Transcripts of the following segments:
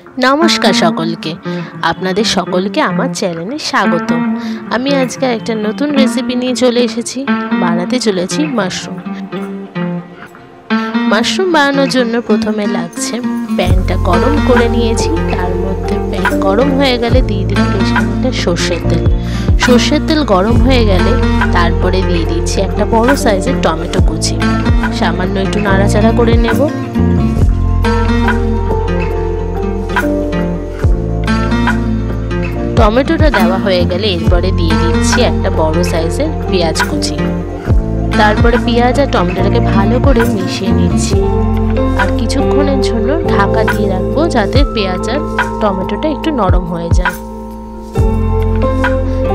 নমস্কার সকলকে, আপনাদের সকলকে আমার চ্যানেলে স্বাগত। আমি আজকে একটা নতুন রেসিপি নিয়ে চলে এসেছি। বানাতে চলেছি মাশরুম। মাশরুম বানানোর জন্য প্রথমে লাগছে প্যানটা গরম করে নিয়েছি। তার মধ্যে প্যান গরম হয়ে গেলে দিয়ে দিলাম বেশ খানিকটা সর্ষের তেল। সর্ষের তেল গরম হয়ে গেলে তারপরে দিয়ে দিচ্ছি একটা বড় সাইজের টমেটো কুচি। সামান্য একটু নাড়াচাড়া করে নেব। টমেটোটা দেওয়া হয়ে গেলে এরপরে দিয়ে দিচ্ছি একটা বড় সাইজের পেঁয়াজ কুচি। তারপরে পেঁয়াজ আর টমেটোটাকে ভালো করে মিশিয়ে নিচ্ছি আর কিছুক্ষণের জন্য ঢাকা দিয়ে রাখবো যাতে পেঁয়াজ আর টমেটোটা একটু নরম হয়ে যায়।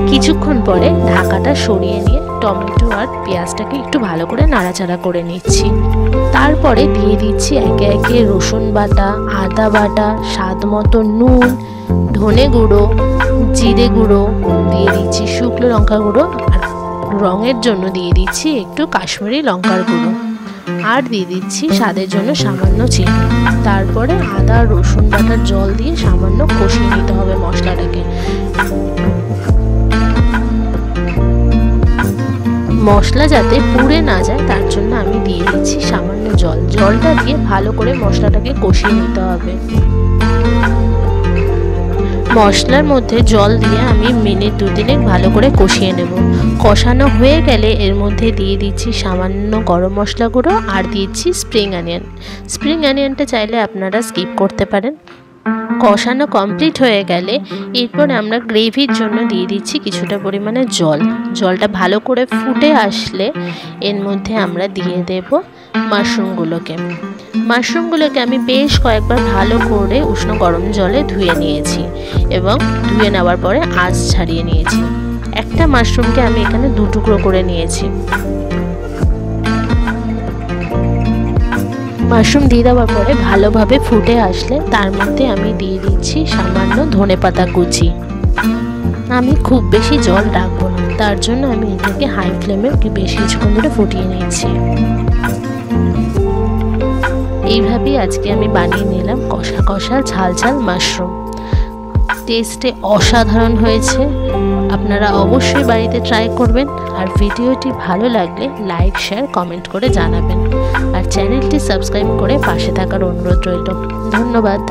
কিছুক্ষণ পরে ঢাকাটা সরিয়ে নিয়ে টমেটো আর পেঁয়াজটাকে একটু ভালো করে নাড়াচাড়া করে নিচ্ছি। তারপরে দিয়ে দিচ্ছি একে একে রসুন বাটা, আদা বাটা, স্বাদ মতো নুন, ধনে গুঁড়ো, জিরে গুঁড়ো, দিয়ে দিচ্ছি শুকনো লঙ্কা গুঁড়ো, আর রঙের জন্য দিয়ে দিচ্ছি একটু কাশ্মীরি লঙ্কার গুঁড়ো, আর দিয়ে দিচ্ছি স্বাদের জন্য সামান্য চিনি। তারপরে আদা রসুন বাটার জল দিয়ে সামান্য কষিয়ে নিতে হবে মশলাটাকে। মশলা যাতে পুড়ে না যায় তার জন্য আমি দিয়ে দিচ্ছি সামান্য জল। জলটা দিয়ে ভালো করে মশলাটাকে কষিয়ে নিতে হবে। মশলার মধ্যে জল দিয়ে আমি মিনিট 2-3 ভালো করে কষিয়ে নেব। কষানো হয়ে গেলে এর মধ্যে দিয়ে দিচ্ছি সামান্য গরম মশলা গুঁড়ো আর দিচ্ছি স্প্রিং অনিয়ন। স্প্রিং অনিয়নটা চাইলে আপনারা স্কিপ করতে পারেন। কষানো কমপ্লিট হয়ে গেলে এরপর আমরা গ্রেভির জন্য দিয়ে দিচ্ছি কিছুটা পরিমাণে জল। জলটা ভালো করে ফুটে আসলে এর মধ্যে আমরা দিয়ে দেব মাশরুমগুলোকে। মাশরুমগুলোকে আমি বেশ কয়েকবার ভালো করে উষ্ণ গরম জলে ধুয়ে নিয়েছি এবং ধুয়ে নেওয়ার পরে আঁশ ছাড়িয়ে নিয়েছি। একটা মাশরুমকে আমি এখানে 2 টুকরো করে নিয়েছি। মাশরুম দিয়ে দেওয়ার পরে ভালোভাবে ফুটে আসলে তার মধ্যে আমি দিয়ে দিচ্ছি সামান্য ধনেপাতা কুচি। আমি খুব বেশি জল রাখবো না, তার জন্য আমি এটাকে হাই ফ্লেমে বেশ কিছুক্ষণ ধরে ফুটিয়ে নিয়েছি। এইভাবেই আজকে আমি বানিয়ে নিলাম কষা কষা ঝাল ঝাল মাশরুম। টেস্টে অসাধারণ হয়েছে। আপনারা অবশ্যই বাড়িতে ট্রাই করবেন। আর ভিডিওটি ভালো লাগলে লাইক শেয়ার কমেন্ট করে জানাবেন আর চ্যানেলটি সাবস্ক্রাইব করে পাশে থাকার অনুরোধ রইল। ধন্যবাদ।